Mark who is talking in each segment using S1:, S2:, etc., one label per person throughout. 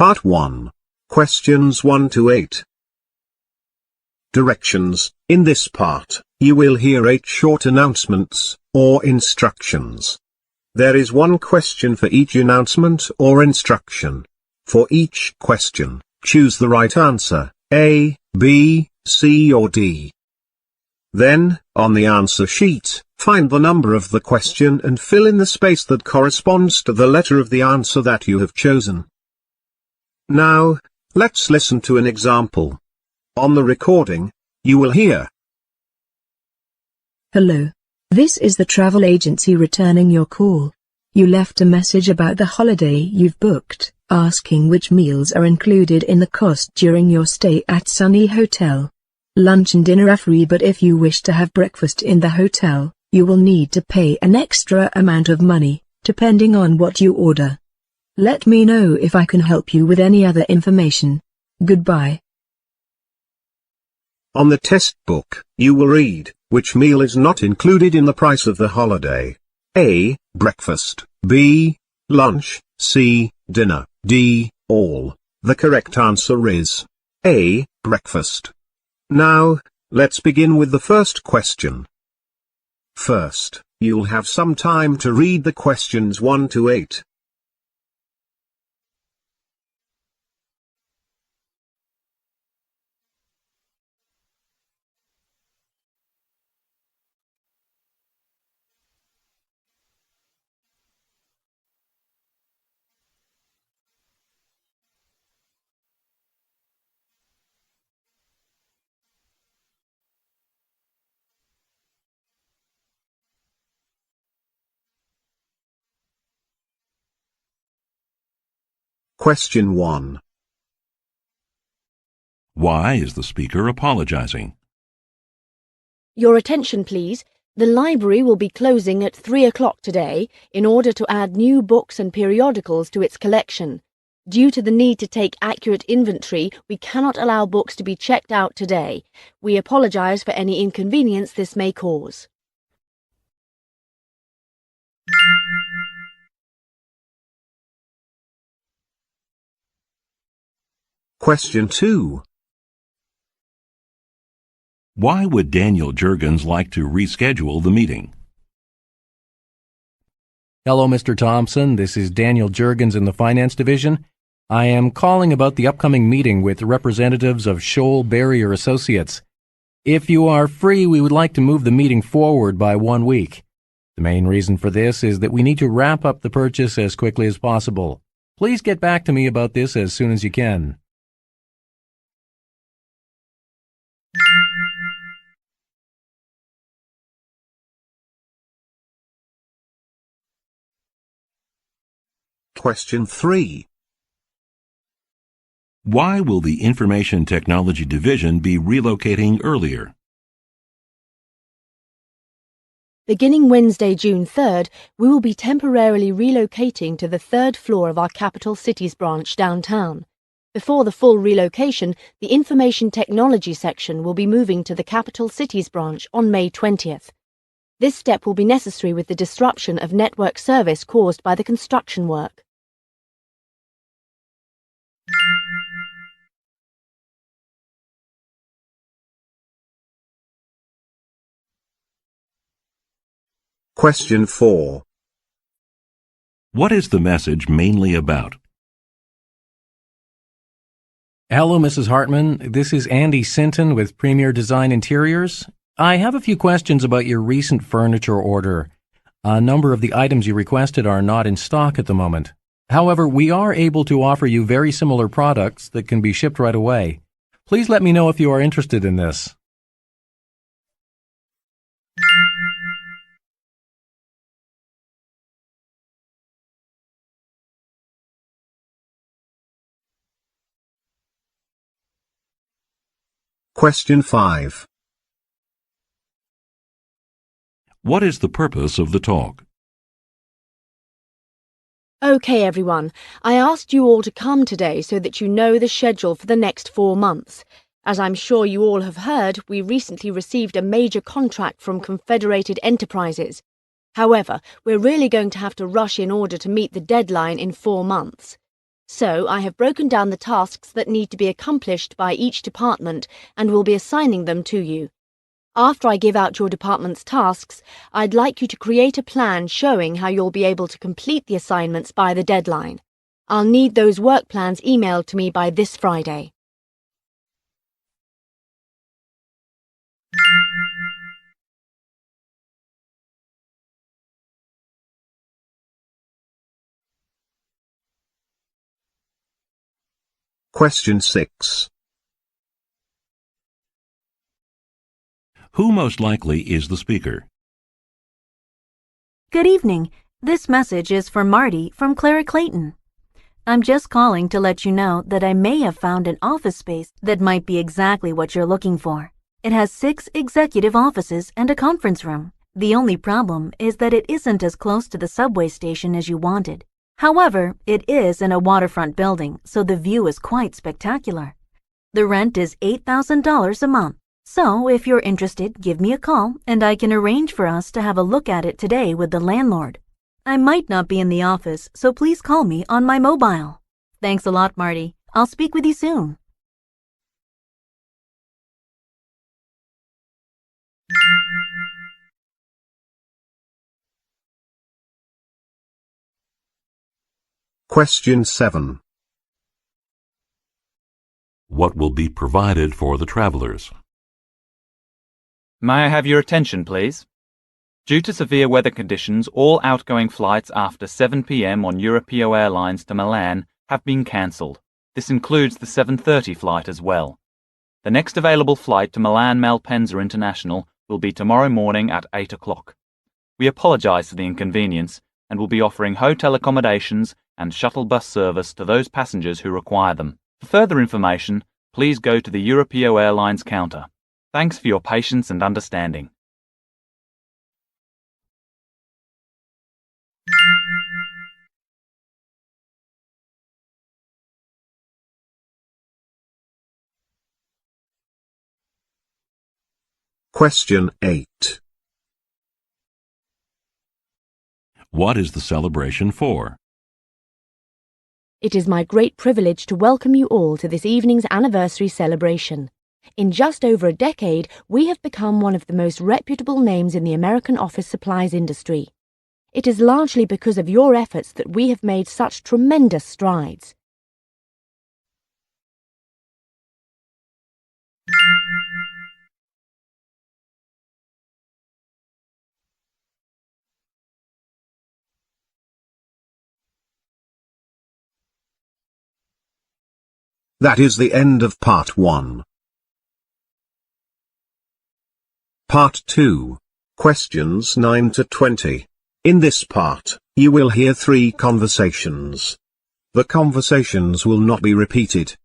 S1: Part 1. Questions 1 to 8. Directions. In this part, you will hear 8 short announcements, or instructions. There is one question for each announcement or instruction. For each question, choose the right answer, A, B, C or D. Then, on the answer sheet, find the number of the question and fill in the space that corresponds to the letter of the answer that you have chosen. Now, let's listen to an example. On the recording, you will hear:
S2: Hello. This is the travel agency returning your call. You left a message about the holiday you've booked, asking which meals are included in the cost during your stay at Sunny Hotel. Lunch and dinner are free, but if you wish to have breakfast in the hotel, you will need to pay an extra amount of money, depending on what you order. Let me know if I can help you with any other information. Goodbye.
S1: On the test book, you will read, which meal is not included in the price of the holiday. A. Breakfast. B. Lunch. C. Dinner. D. All. The correct answer is A. Breakfast. Now, let's begin with the first question. First, you'll have some time to read the questions 1 to 8. Question 1.
S3: Why is the speaker apologizing?
S4: Your attention, please. The library will be closing at 3 o'clock today in order to add new books and periodicals to its collection. Due to the need to take accurate inventory, we cannot allow books to be checked out today. We apologize for any inconvenience this may cause.
S1: Question 2.
S3: Why would Daniel Jurgens like to reschedule the meeting?
S5: Hello, Mr. Thompson. This is Daniel Jurgens in the Finance Division. I am calling about the upcoming meeting with representatives of Shoal Barrier Associates. If you are free, we would like to move the meeting forward by 1 week. The main reason for this is that we need to wrap up the purchase as quickly as possible. Please get back to me about this as soon as you can.
S1: Question 3.
S3: Why will the Information Technology Division be relocating earlier?
S4: Beginning Wednesday, June 3rd, we will be temporarily relocating to the 3rd floor of our Capital Cities branch downtown. Before the full relocation, the Information Technology section will be moving to the Capital Cities branch on May 20th. This step will be necessary with the disruption of network service caused by the construction work.
S1: Question 4.
S3: What is the message mainly about?
S5: Hello, Mrs. Hartman. This is Andy Sinton with Premier Design Interiors. I have a few questions about your recent furniture order. A number of the items you requested are not in stock at the moment. However, we are able to offer you very similar products that can be shipped right away. Please let me know if you are interested in this.
S1: Question 5.
S3: What is the purpose of the talk?
S4: Okay, everyone. I asked you all to come today so that you know the schedule for the next 4 months. As I'm sure you all have heard, we recently received a major contract from Confederated Enterprises. However, we're really going to have to rush in order to meet the deadline in 4 months. So I have broken down the tasks that need to be accomplished by each department and will be assigning them to you. After I give out your department's tasks, I'd like you to create a plan showing how you'll be able to complete the assignments by the deadline. I'll need those work plans emailed to me by this Friday.
S1: Question 6.
S3: Who most likely is the speaker?
S6: Good evening. This message is for Marty from Clara Clayton. I'm just calling to let you know that I may have found an office space that might be exactly what you're looking for. It has 6 executive offices and a conference room. The only problem is that it isn't as close to the subway station as you wanted. However, it is in a waterfront building, so the view is quite spectacular. The rent is $8,000 a month. So, if you're interested, give me a call and I can arrange for us to have a look at it today with the landlord. I might not be in the office, so please call me on my mobile. Thanks a lot, Marty. I'll speak with you soon.
S1: Question 7.
S3: What will be provided for the travelers?
S7: May I have your attention, please? Due to severe weather conditions, all outgoing flights after 7 p.m. on Europeo Airlines to Milan have been cancelled. This includes the 7:30 flight as well. The next available flight to Milan Malpensa International will be tomorrow morning at 8 o'clock. We apologise for the inconvenience and will be offering hotel accommodations and shuttle bus service to those passengers who require them. For further information, please go to the Europeo Airlines counter. Thanks for your patience and understanding.
S1: Question 8.
S3: What is the celebration for?
S4: It is my great privilege to welcome you all to this evening's anniversary celebration. In just over a decade, we have become one of the most reputable names in the American office supplies industry. It is largely because of your efforts that we have made such tremendous strides.
S1: That is the end of part 1. Part 2. Questions 9 to 20. In this part, you will hear 3 conversations. The conversations will not be repeated.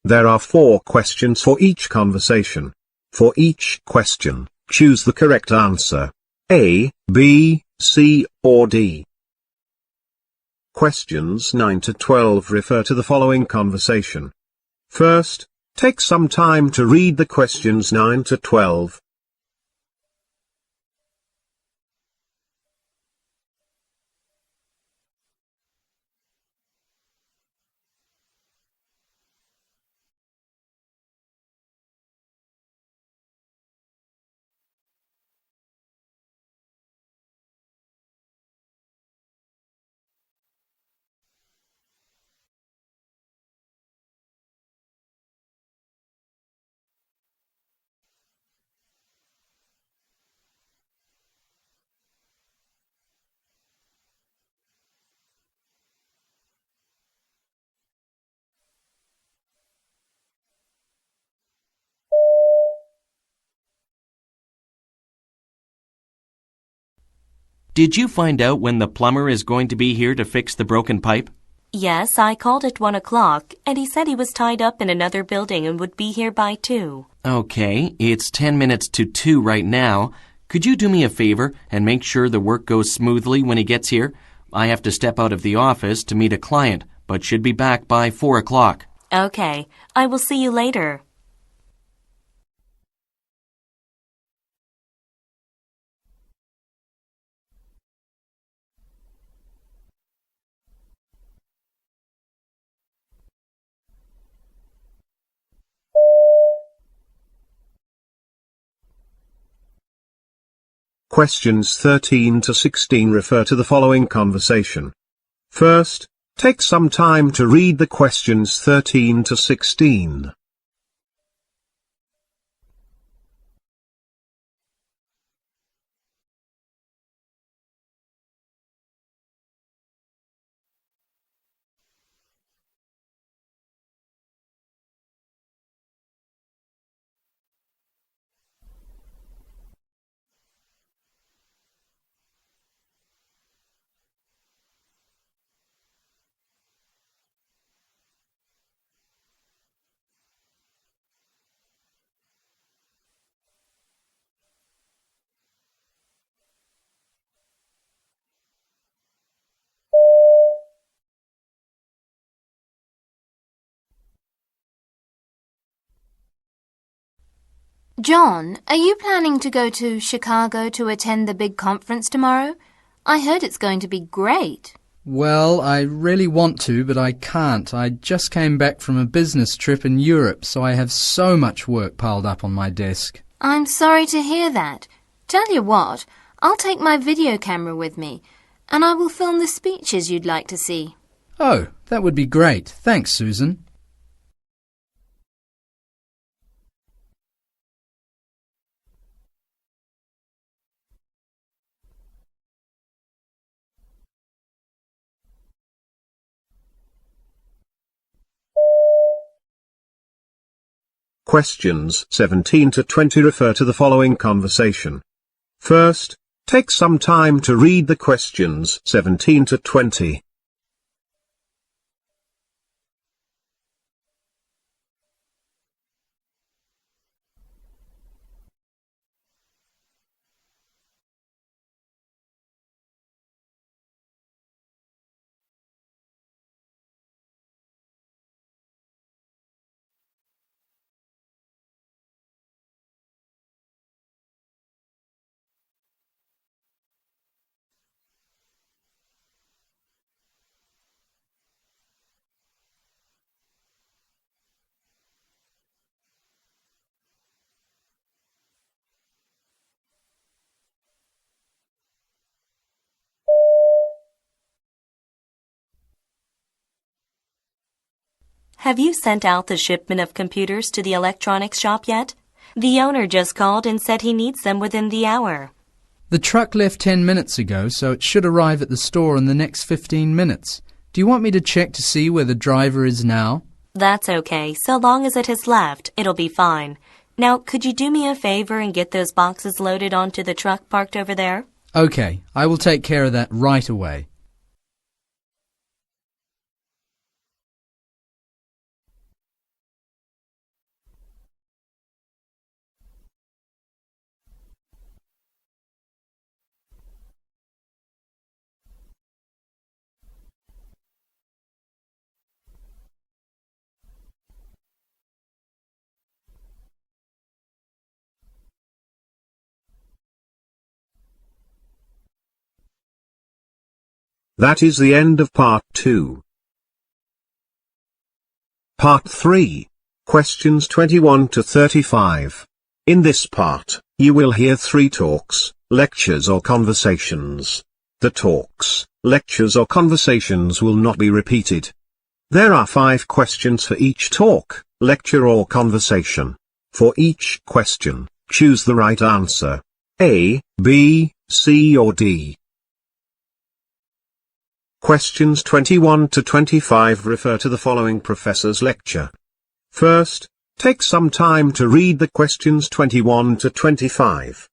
S1: There are 4 questions for each conversation. For each question, choose the correct answer. A, B, C, or D. Questions 9 to 12 refer to the following conversation. First, take some time to read the questions 9 to 12.
S8: Did you find out when the plumber is going to be here to fix the broken pipe?
S9: Yes, I called at 1 o'clock, and he said he was tied up in another building and would be here by 2.
S8: Okay, it's 10 minutes to 2 right now. Could you do me a favor and make sure the work goes smoothly when he gets here? I have to step out of the office to meet a client, but should be back by 4 o'clock.
S9: Okay, I will see you later.
S1: Questions 13 to 16 refer to the following conversation. First, take some time to read the questions 13 to 16.
S10: John, are you planning to go to Chicago to attend the big conference tomorrow? I heard it's going to be great.
S11: Well, I really want to, but I can't. I just came back from a business trip in Europe, so I have so much work piled up on my desk.
S10: I'm sorry to hear that. Tell you what, I'll take my video camera with me, and I will film the speeches you'd like to see.
S11: Oh, that would be great. Thanks, Susan.
S1: Questions 17 to 20 refer to the following conversation. First, take some time to read the questions 17 to 20.
S9: Have you sent out the shipment of computers to the electronics shop yet? The owner just called and said he needs them within the hour.
S11: The truck left 10 minutes ago, so it should arrive at the store in the next 15 minutes. Do you want me to check to see where the driver is now?
S9: That's okay. So long as it has left, it'll be fine. Now, could you do me a favor and get those boxes loaded onto the truck parked over there?
S11: Okay, I will take care of that right away.
S1: That is the end of part 2. Part 3. Questions 21 to 35. In this part, you will hear 3 talks, lectures or conversations. The talks, lectures or conversations will not be repeated. There are 5 questions for each talk, lecture or conversation. For each question, choose the right answer. A, B, C or D. Questions 21 to 25 refer to the following professor's lecture. First, take some time to read the questions 21 to 25.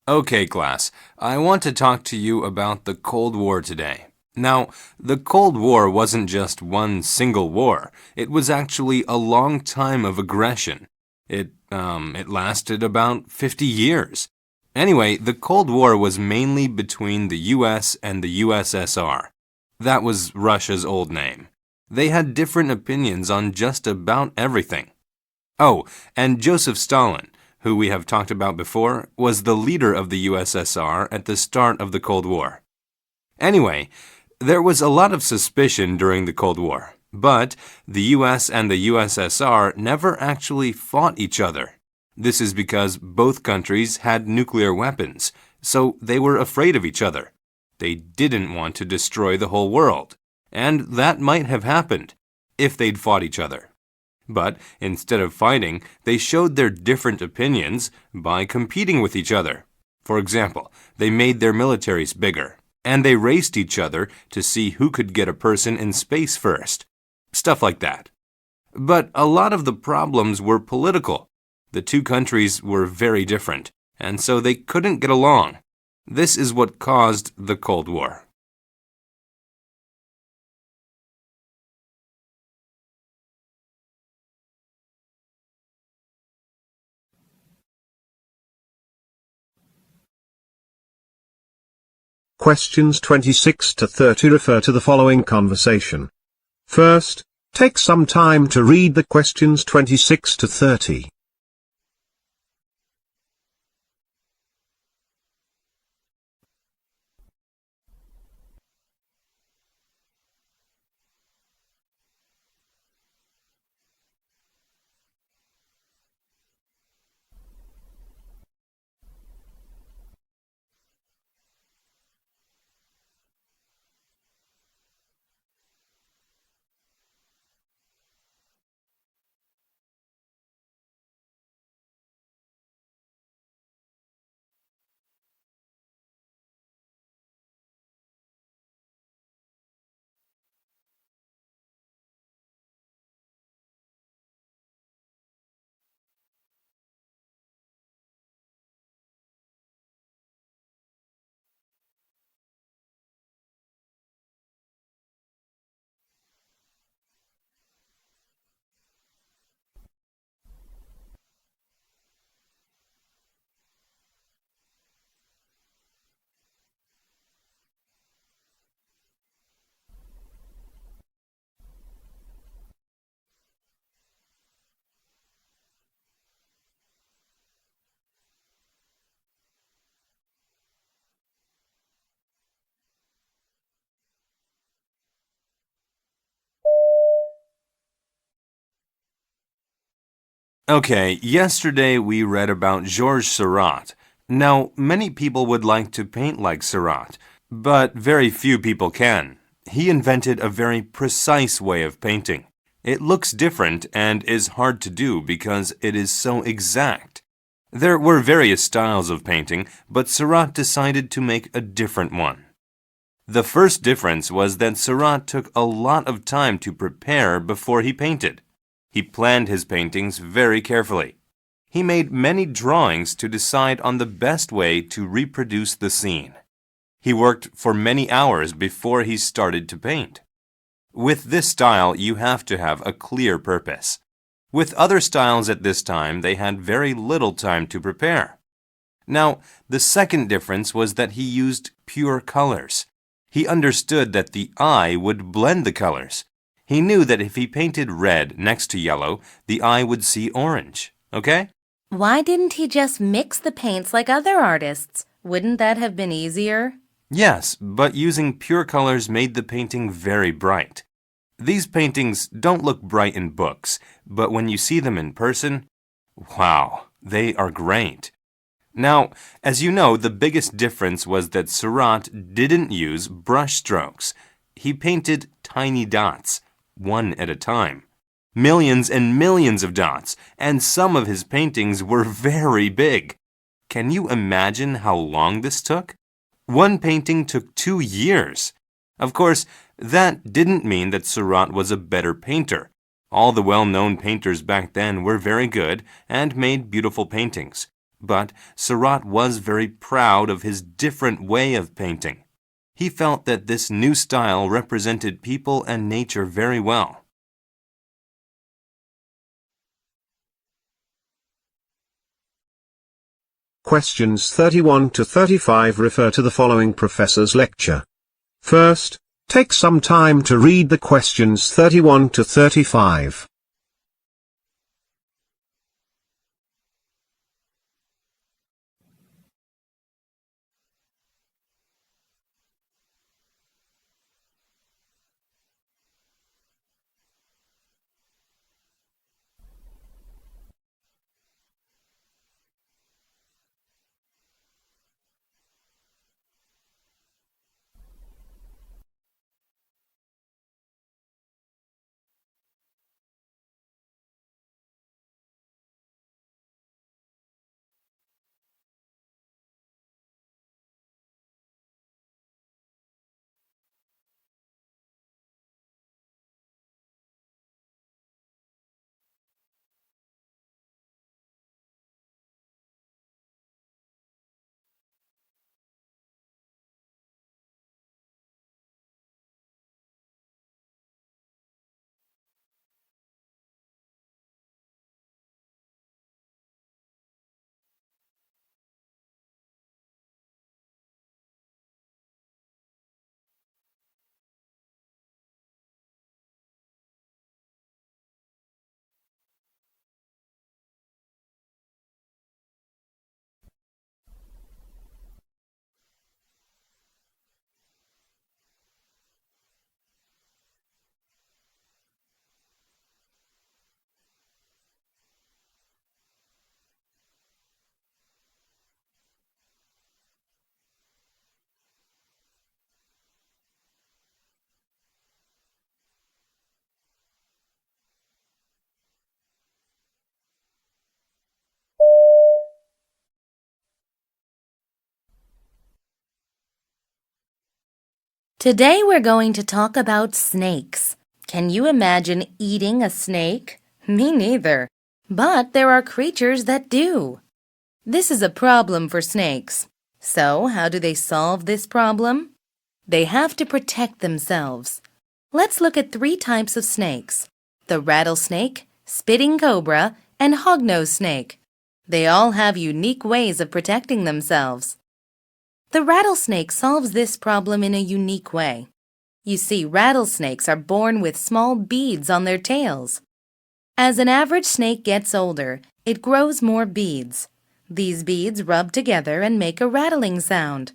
S12: Okay, class, I want to talk to you about the Cold War today. Now, the Cold War wasn't just one single war. It was actually a long time of aggression. It lasted about 50 years. Anyway, the Cold War was mainly between the US and the USSR. That was Russia's old name. They had different opinions on just about everything. Oh, and Joseph Stalin, who we have talked about before, was the leader of the USSR at the start of the Cold War. Anyway, there was a lot of suspicion during the Cold War, but the US and the USSR never actually fought each other. This is because both countries had nuclear weapons, so they were afraid of each other. They didn't want to destroy the whole world, and that might have happened if they'd fought each other. But instead of fighting, they showed their different opinions by competing with each other. For example, they made their militaries bigger, and they raced each other to see who could get a person in space first. Stuff like that. But a lot of the problems were political. The two countries were very different, and so they couldn't get along. This is what caused the Cold War.
S1: Questions 26 to 30 refer to the following conversation. First, take some time to read the questions 26 to 30.
S12: Okay, yesterday we read about Georges Seurat. Now, many people would like to paint like Seurat, but very few people can. He invented a very precise way of painting. It looks different and is hard to do because it is so exact. There were various styles of painting, but Seurat decided to make a different one. The first difference was that Seurat took a lot of time to prepare before he painted. He planned his paintings very carefully. He made many drawings to decide on the best way to reproduce the scene. He worked for many hours before he started to paint. With this style, you have to have a clear purpose. With other styles at this time, they had very little time to prepare. Now, the second difference was that he used pure colors. He understood that the eye would blend the colors. He knew that if he painted red next to yellow, the eye would see orange. Okay?
S13: Why didn't he just mix the paints like other artists? Wouldn't that have been easier?
S12: Yes, but using pure colors made the painting very bright. These paintings don't look bright in books, but when you see them in person, wow, they are great. Now, as you know, the biggest difference was that Seurat didn't use brush strokes. He painted tiny dots, one at a time. Millions and millions of dots, and some of his paintings were very big. Can you imagine how long this took? One painting took 2 years. Of course, that didn't mean that Seurat was a better painter. All the well-known painters back then were very good and made beautiful paintings. But Surat was very proud of his different way of painting. He felt that this new style represented people and nature very well.
S1: Questions 31 to 35 refer to the following professor's lecture. First, take some time to read the questions 31 to 35.
S13: Today we're going to talk about snakes. Can you imagine eating a snake? Me neither. But there are creatures that do. This is a problem for snakes. So, how do they solve this problem? They have to protect themselves. Let's look at 3 types of snakes: the rattlesnake, spitting cobra, and hognose snake. They all have unique ways of protecting themselves. The rattlesnake solves this problem in a unique way. You see, rattlesnakes are born with small beads on their tails. As an average snake gets older, it grows more beads. These beads rub together and make a rattling sound.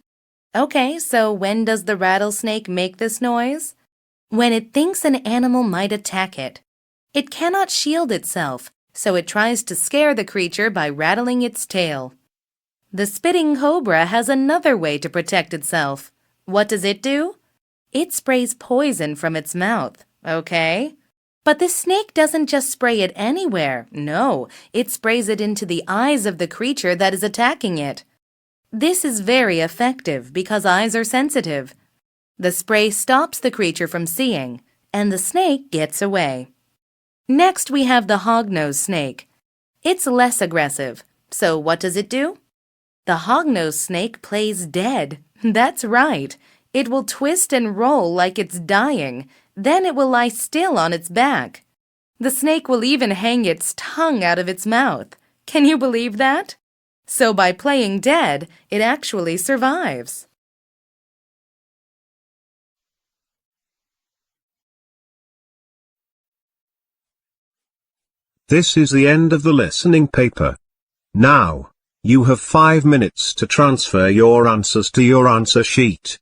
S13: Okay, so when does the rattlesnake make this noise? When it thinks an animal might attack it. It cannot shield itself, so it tries to scare the creature by rattling its tail. The spitting cobra has another way to protect itself. What does it do? It sprays poison from its mouth, okay? But the snake doesn't just spray it anywhere. No, it sprays it into the eyes of the creature that is attacking it. This is very effective because eyes are sensitive. The spray stops the creature from seeing, and the snake gets away. Next, we have the hognose snake. It's less aggressive. So what does it do? The hognose snake plays dead. That's right. It will twist and roll like it's dying. Then it will lie still on its back. The snake will even hang its tongue out of its mouth. Can you believe that? So by playing dead, it actually survives.
S1: This is the end of the listening paper. Now, you have 5 minutes to transfer your answers to your answer sheet.